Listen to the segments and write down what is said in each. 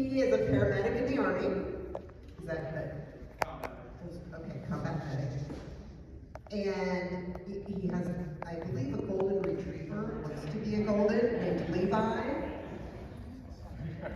He is a paramedic in the Army. Is that good? Okay, combat medic. And he has, I believe, a golden retriever, looks to be a golden, named Levi.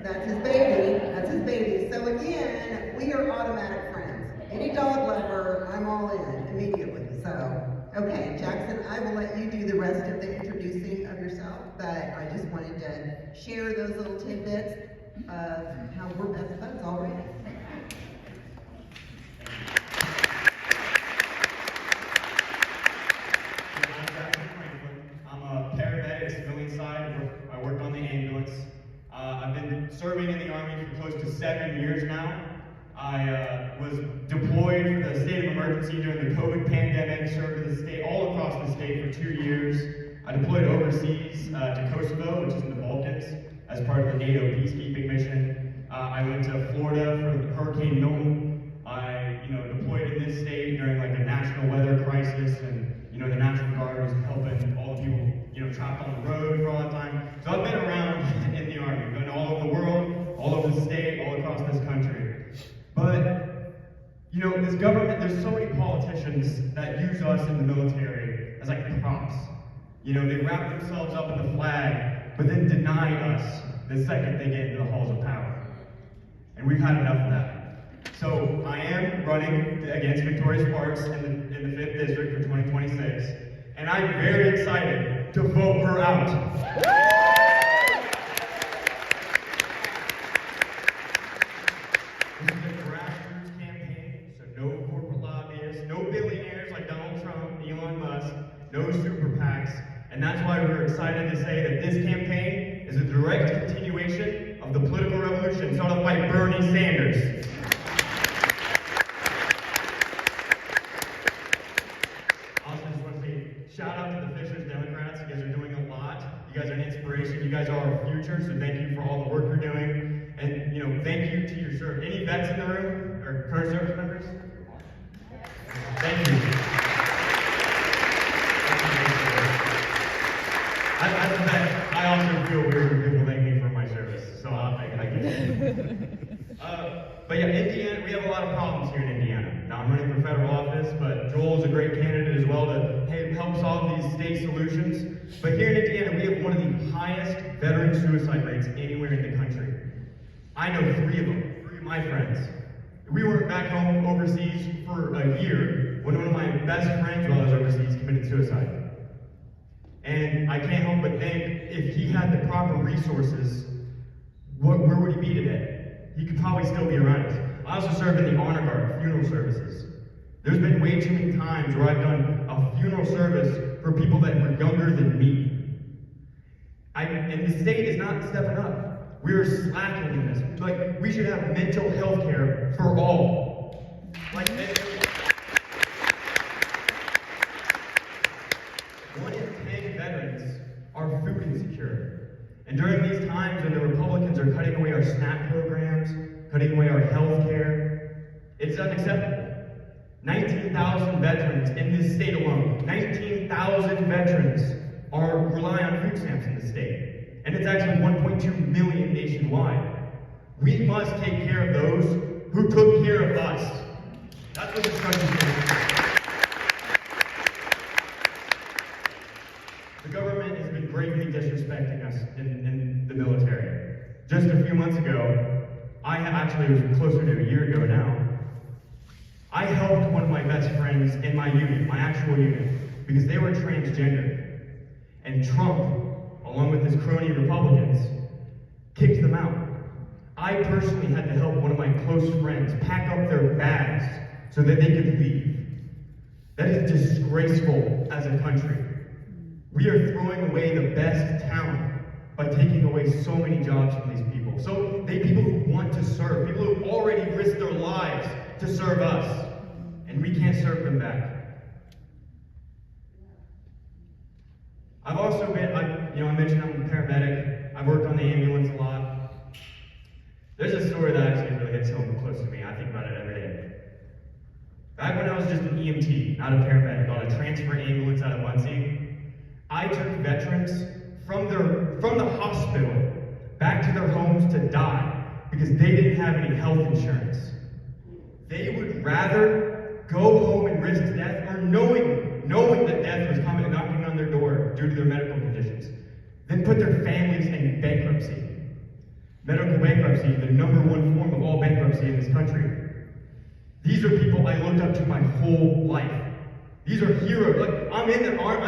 That's his baby. That's his baby. So again, we are automatic friends. Any dog lover, I'm all in immediately. So, okay, Jackson, I will let you do the rest of the introducing of yourself, but I just wanted to share those little tidbits of how we're best buds already. I'm a paramedic, civilian side. I work on the ambulance. I've been serving in the Army for close to 7 years now. I was deployed for the state of emergency during the COVID pandemic, served in the state, all across the state for 2 years. I deployed overseas to Kosovo, which is in the Balkans, as part of the NATO peacekeeping mission. I went to Florida for Hurricane Milton. I, deployed in this state during like a national weather crisis, and the National Guard was helping all the people, trapped on the road for all that time. So I've been around in the Army, been all over the world, all over the state, all across this country. But, this government, there's so many politicians that use us in the military as like props. They wrap themselves up in the flag, but then deny us the second they get into the halls of power. And we've had enough of that. So I am running against Victoria Sparks in the 5th District for 2026, and I'm very excited to vote her out. This is a grassroots campaign, so no corporate lobbyists, no billionaires like Donald Trump, Elon Musk, no super PACs, and that's why we're excited to say that this campaign is a direct continuation of the political revolution started by Bernie Sanders. Shout out to the Fishers Democrats. You guys are doing a lot. You guys are an inspiration. You guys are our future, so thank you for all the work you're doing. And, thank you to your service. Any vets in the room? Or current service members? Thank you. As a vet, I also feel weird when people thank me for my service, so I get it. But yeah, Indiana, we have a lot of problems here in Indiana. Now I'm running for federal office, but Joel's a great candidate as well to help solve these state solutions. But here in Indiana, we have one of the highest veteran suicide rates anywhere in the country. I know 3 of them, 3 of my friends. We were back home overseas for a year when one of my best friends while I was overseas committed suicide. And I can't help but think, if he had the proper resources, where would he be today? He could probably still be around us. I also served in the Honor Guard, funeral services. There's been way too many times where I've done a funeral service for people that were younger than me. And the state is not stepping up. We are slacking in this. Like, we should have mental health care for all. Like, 1 in 10 veterans are food insecure. And during these times when the Republicans are cutting away our SNAP programs, cutting away our health care, it's unacceptable. 19,000 veterans in this state alone, 19,000 veterans rely on food stamps in the state. And it's actually 1.2 million nationwide. We must take care of those who took care of us. That's what this country is. The government has been greatly disrespecting us in the military. Just a few months ago, it was closer to a year ago now, I helped one of my best friends in my unit, my actual unit, because they were transgender. And Trump, along with his crony Republicans, kicked them out. I personally had to help one of my close friends pack up their bags so that they could leave. That is disgraceful as a country. We are throwing away the best talent by taking away so many jobs from these people. So people who want to serve, people who already risked their lives to serve us, and we can't serve them back. I've also been, I mentioned I'm a paramedic. I've worked on the ambulance a lot. There's a story that actually really hits home close to me. I think about it every day. Back when I was just an EMT, not a paramedic, on a transfer ambulance out of Muncie, I took veterans from the hospital back to their homes to die because they didn't have any health insurance. They would rather go home and risk death, or knowing that death was coming and knocking on their door due to their medical conditions, than put their families in bankruptcy. Medical bankruptcy is the #1 form of all bankruptcy in this country. These are people I looked up to my whole life. These are heroes. Like, I'm in the army.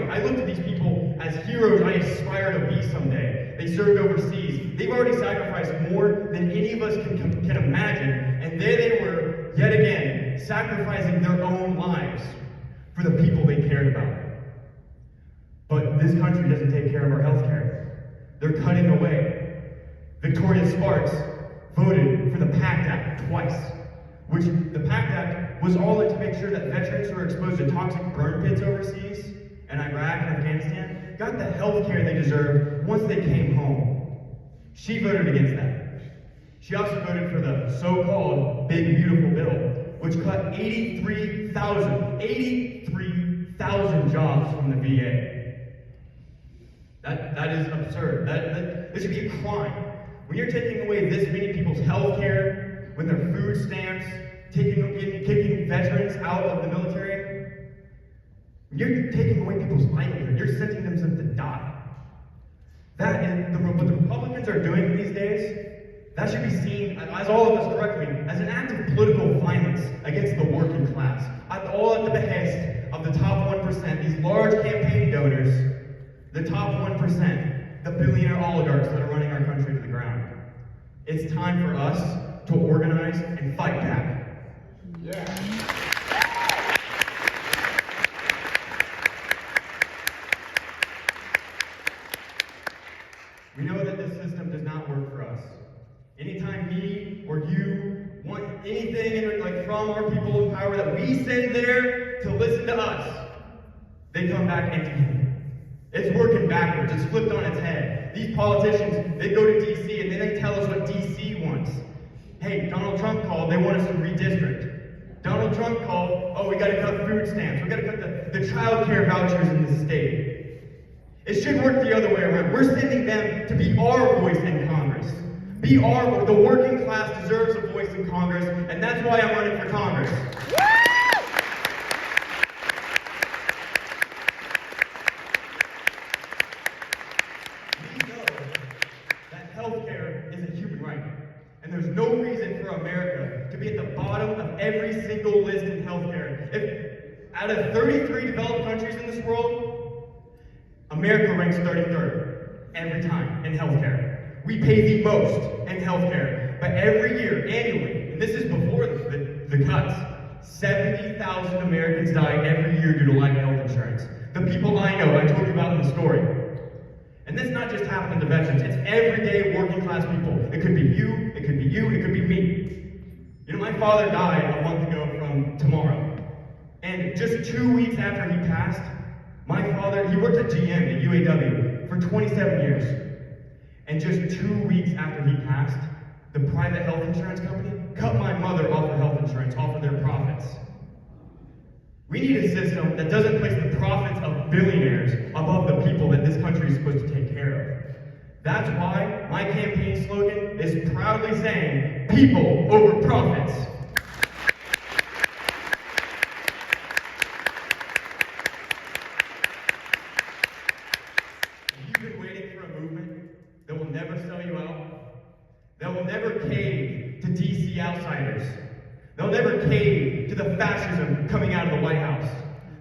I looked at these people as heroes I aspire to be someday. They served overseas. They've already sacrificed more than any of us can imagine. And there they were, yet again, sacrificing their own lives for the people they cared about. But this country doesn't take care of our health care. They're cutting away. Victoria Sparks voted for the PACT Act twice, which the PACT Act was all to make sure that veterans who are exposed to toxic burn pits overseas, in Iraq and Afghanistan, got the health care they deserved once they came home. She voted against that. She also voted for the so-called Big Beautiful Bill, which cut 83,000 jobs from the VA. That is absurd. This should be a crime. When you're taking away this many people's health care, when their food stamps, kicking veterans out of the military, when you're taking away people's livelihood, you're sending them to die. That is what the Republicans are doing these days. That should be seen, as all of us correct me, as an act of political violence against the working class. All at the behest of the top 1%, these large campaign donors, the top 1%, the billionaire oligarchs that are running our country to the ground. It's time for us to organize and fight back. Yeah. We know that this system does not work for us. Anytime me or you want anything from our people in power that we send there to listen to us, they come back empty-handed. It's working backwards. It's flipped on its head. These politicians, they go to D.C. and then they tell us what D.C. wants. Hey, Donald Trump called, they want us to redistrict. Donald Trump called, oh, we gotta cut food stamps. We gotta cut the child care vouchers in the state. It should work the other way around. We're sending them to be our voice in Congress. Be our voice. The working class deserves a voice in Congress, and that's why I'm running for Congress. Healthcare is a human right, and there's no reason for America to be at the bottom of every single list in healthcare. If out of 33 developed countries in this world, America ranks 33rd every time in healthcare. We pay the most in healthcare, but every year, annually, and this is before the cuts, 70,000 Americans die every year due to lack of health insurance. The people I know, I told you about in the story. And this not just happening to veterans, it's everyday working class people. It could be you, it could be you, it could be me. You know, my father died a month ago from tomorrow. And just 2 weeks after he passed, my father, he worked at GM at UAW for 27 years. And just 2 weeks after he passed, the private health insurance company cut my mother off her health insurance, off of their profits. We need a system that doesn't place the profits of billionaires above the people that this country is supposed to take care of. That's why my campaign slogan is proudly saying, people over profits. You've been waiting for a movement that will never sell you out, that will never cave to DC outsiders. They'll never cave to the fascism coming out of the White House.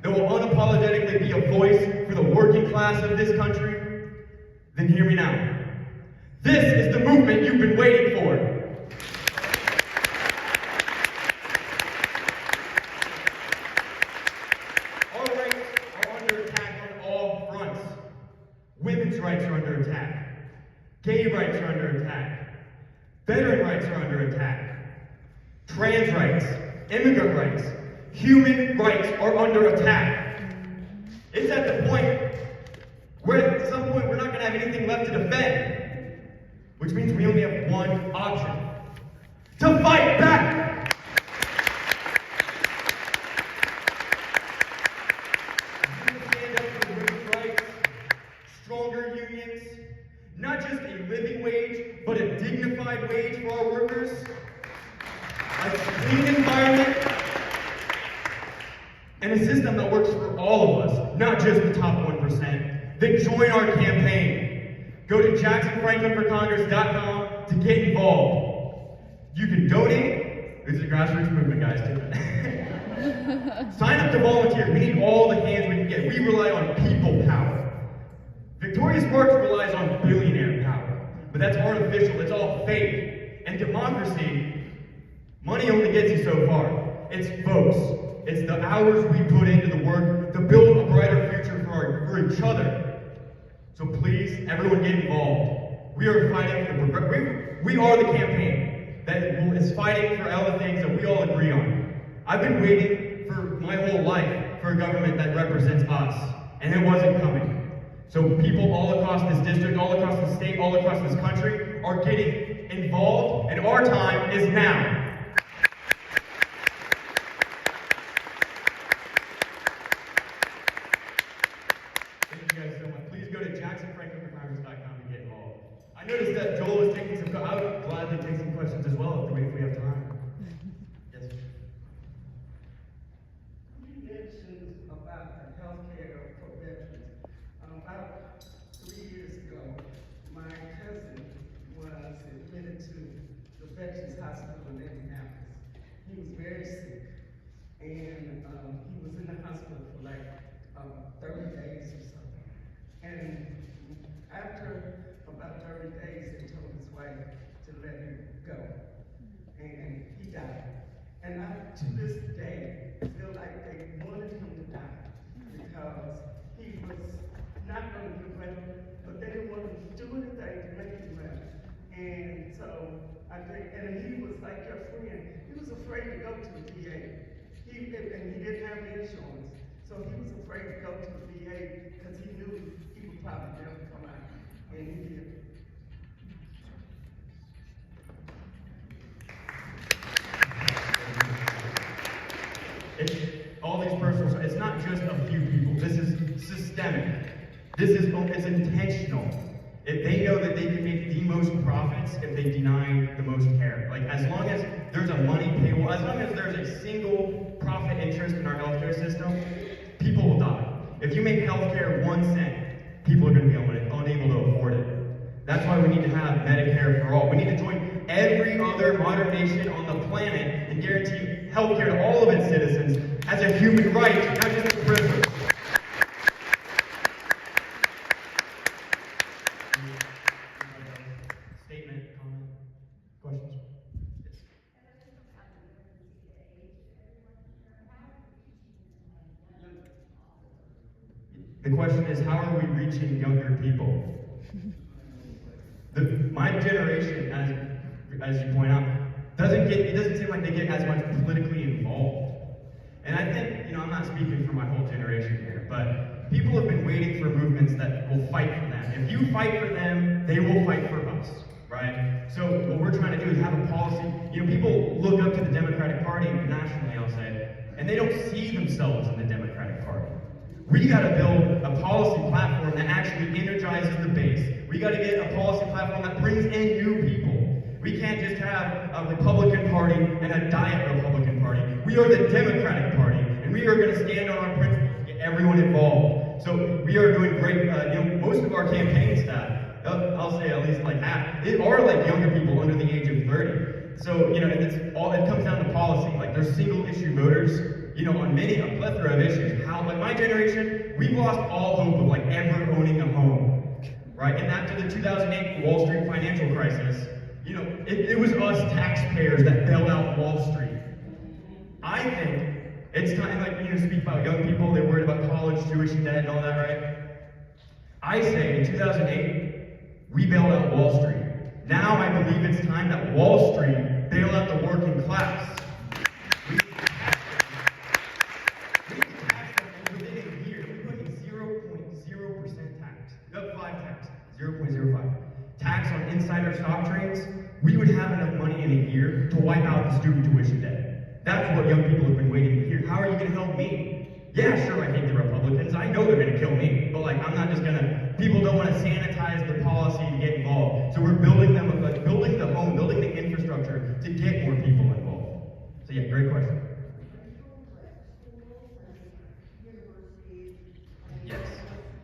They will unapologetically be a voice for the working class of this country. Then hear me now. This is the movement you've been waiting for. Our rights are under attack on all fronts. Women's rights are under attack. Gay rights are under attack. Veteran rights are under attack. Trans rights, immigrant rights, human rights are under attack. It's at the point where at some point we're not going to have anything left to defend, which means we only have one option: to fight back. Stand up for women's rights, stronger unions, not just just a living wage, but a dignified wage for our workers, a clean environment, and a system that works for all of us, not just the top 1%, then join our campaign. Go to JacksonFranklinForCongress.com to get involved. You can donate. This is a grassroots movement, guys, too. Sign up to volunteer. We need all the hands we can get. We rely on people power. Victoria Sparks relies on billionaire power, but that's artificial. It's all fake. And democracy, money only gets you so far. It's votes. It's the hours we put into the work to build a brighter future for each other. So please, everyone get involved. We are fighting for we are the campaign that is fighting for all the things that we all agree on. I've been waiting for my whole life for a government that represents us, and it wasn't coming. So people all across this district, all across the state, all across this country are getting involved, and our time is now. Thank you guys so much. Please go to JacksonFranklinForCongress.com to get involved. I noticed that Joel was taking some, I would gladly take some questions as well if we have time. Yes. You mentioned about the health care for veterans. About 3 years ago, my cousin was admitted to the Veterans Hospital in Indianapolis. He was very sick, and he was in the hospital for like 30 days or so. And after about 30 days, they told his wife to let him go, and he died. And I, to this day, feel like they wanted him to die because he was not going to do well, but they didn't want to do anything to make him well. And so I think, and he was like your friend, he was afraid to go to the VA. And he didn't have insurance, so he was afraid to go to the VA because he knew he would probably never come out, and he did. All these personal, it's not just a few people. This is systemic. It's intentional. If they know that they can make the most profits if they deny the most care. Like, as long as there's a money paywall, as long as there's a single profit interest in our healthcare system, people will die. If you make healthcare 1 cent, people are going to be unable to afford it. That's why we need to have Medicare for all. We need to join every other modern nation on the planet and guarantee healthcare to all of its citizens as a human right, not just a privilege. Statement, comment, questions? The question is, how are we reaching younger people? My generation, as you point out, it doesn't seem like they get as much politically involved. And I think, I'm not speaking for my whole generation here, but people have been waiting for movements that will fight for them. If you fight for them, they will fight for us, right? So what we're trying to do is have a policy. People look up to the Democratic Party nationally, I'll say, and they don't see themselves in the Democratic Party. We got to build a policy platform that actually energizes the base. We got to get a policy platform that brings in new people. We can't just have a Republican Party and a diet Republican Party. We are the Democratic Party, and we are going to stand on our principles and get everyone involved. So we are doing great. Most of our campaign staff, I'll say at least like half, they are like younger people under the age of 30. So it comes down to policy. Like, there's single issue voters. On a plethora of issues. Like my generation, we've lost all hope of like ever owning a home, right? And after the 2008 Wall Street financial crisis, it was us taxpayers that bailed out Wall Street. I think it's time, speak about young people, they're worried about college, tuition debt, and all that, right? I say in 2008, we bailed out Wall Street. Now I believe it's time that Wall Street bail out the working class. Tax on insider stock trades, we would have enough money in a year to wipe out the student tuition debt. That's what young people have been waiting to hear. How are you going to help me? Yeah, sure, I hate the Republicans. I know they're going to kill me, but I'm not just going to people don't want to sanitize the policy to get involved. So we're building them, like, building the home, building the infrastructure to get more people involved. So yeah, great question. Yes.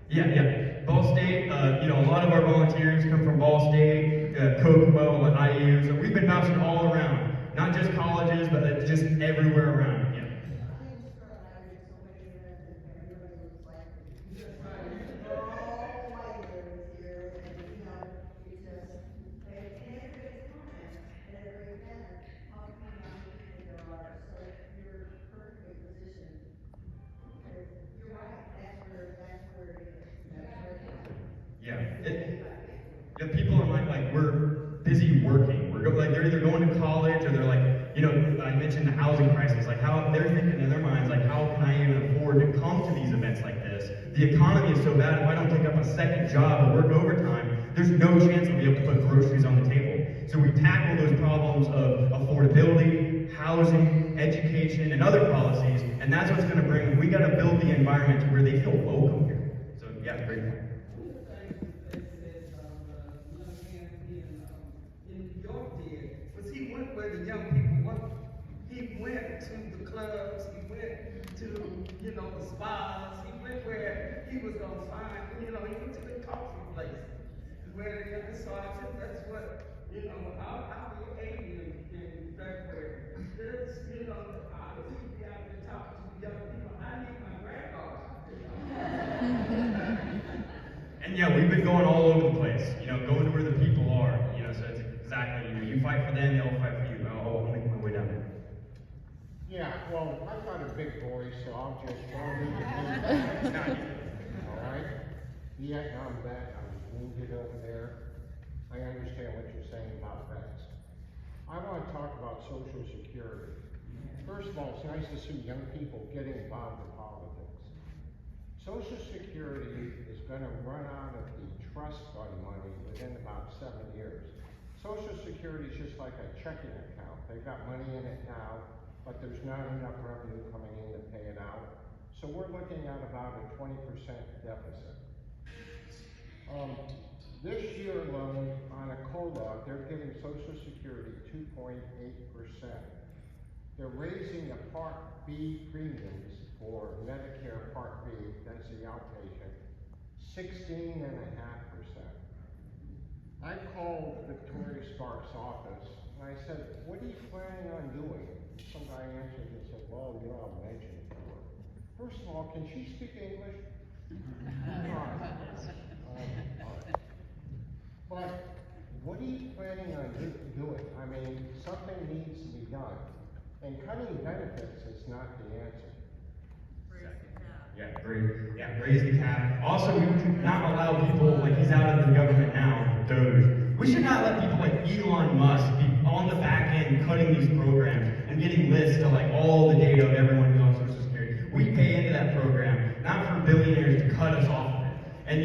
Yeah. Ball State, a lot of our volunteers come from Ball State, Kokomo, IU, so we've been bouncing all around. Not just colleges, but just everywhere around. Yeah. The people are like, we're busy working. They're either going to college or they're like, I mentioned the housing crisis. Like, how they're thinking in their minds, like, how can I even afford to come to these events like this? The economy is so bad. If I don't take up a second job or work overtime, there's no chance I'll be able to put groceries on the table. So we tackle those problems of affordability, housing, education, and other policies, and that's what's going to bring. We got to build the environment to where they feel welcome here. So yeah, great point. He went where the young people were. He went to the clubs, he went to, the spas, he went where he was gonna find, he went to the coffee places. Where the young, so I think that's what, I'll be 80 in February. There's, I would be out there talking to the young people. I need my granddaughter. And yeah, we've been going all over the place, going to where the people are, so it's exactly, you fight for them, they'll fight for you. I'll make my way down there. Yeah, well, I've got a big voice, so I'll just leave it. All right? Vietnam vet, I was wounded over there. I understand what you're saying about vets. I want to talk about Social Security. First of all, it's nice to see young people getting involved in politics. Social Security is going to run out of the trust fund money within about 7 years. Social Security is just like a checking account. They've got money in it now, but there's not enough revenue coming in to pay it out. So we're looking at about a 20% deficit. This year alone, on a COLA, they're giving Social Security 2.8%. They're raising the Part B premiums for Medicare Part B, that's the outpatient, 16.5%. I called Victoria Sparks' office and I said, what are you planning on doing? And some guy answered and said, well, I'll mention it to her. First of all, can she speak English? But what are you planning on doing? I mean, something needs to be done. And cutting benefits is not the answer. Raise the cap. Also, we should not allow people, like he's out of the government now, Doge. We should not let people like Elon Musk be on the back end cutting these programs and getting lists of like all the data of everyone who's on Social Security. We pay into that program, not for billionaires to cut us off of it. And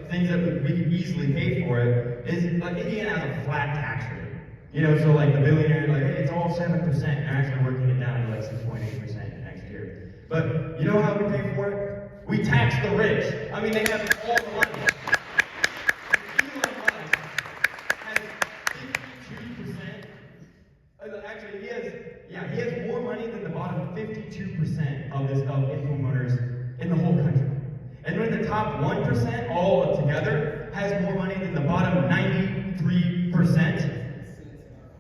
things that we could easily pay for it is like Indiana has a flat tax rate. So like the billionaire, like, hey, it's all 7%. They're actually working it down to like 6.8% next year. But you know how we pay for it? We tax the rich. I mean, they have all the money. Elon Musk has 52%. Actually, he has more money than the bottom 52% of income owners in the whole country. And when the top 1%, all together, has more money than the bottom 93%.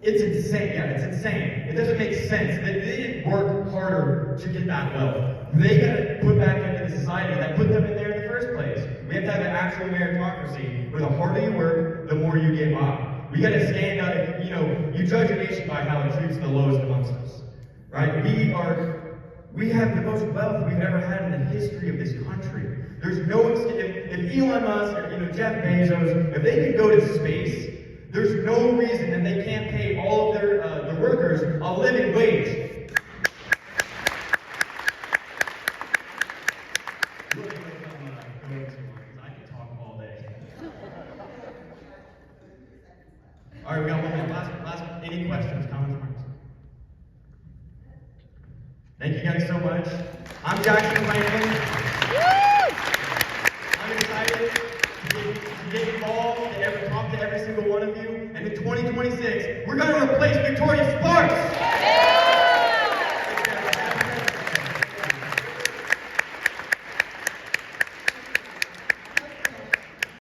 It's insane. It's insane. It doesn't make sense. They didn't work harder to get that wealth. They got to put back into the society that put them in there in the first place. We have to have an actual meritocracy where the harder you work, the more you get by. We got to stand up. You judge a nation by how it treats the lowest amongst us, right? We have the most wealth we've ever had in the history of this country. There's no if Elon Musk or Jeff Bezos, if they can go to space, there's no reason that they can't pay all of their workers a living wage. I can talk all day. All right, we got one minute. Last. Any questions, comments, remarks? Thank you guys so much. I'm Jackson Franklin. I'm excited to get involved, to talk to every single one of you. And in 2026, we're going to replace Victoria Sparks.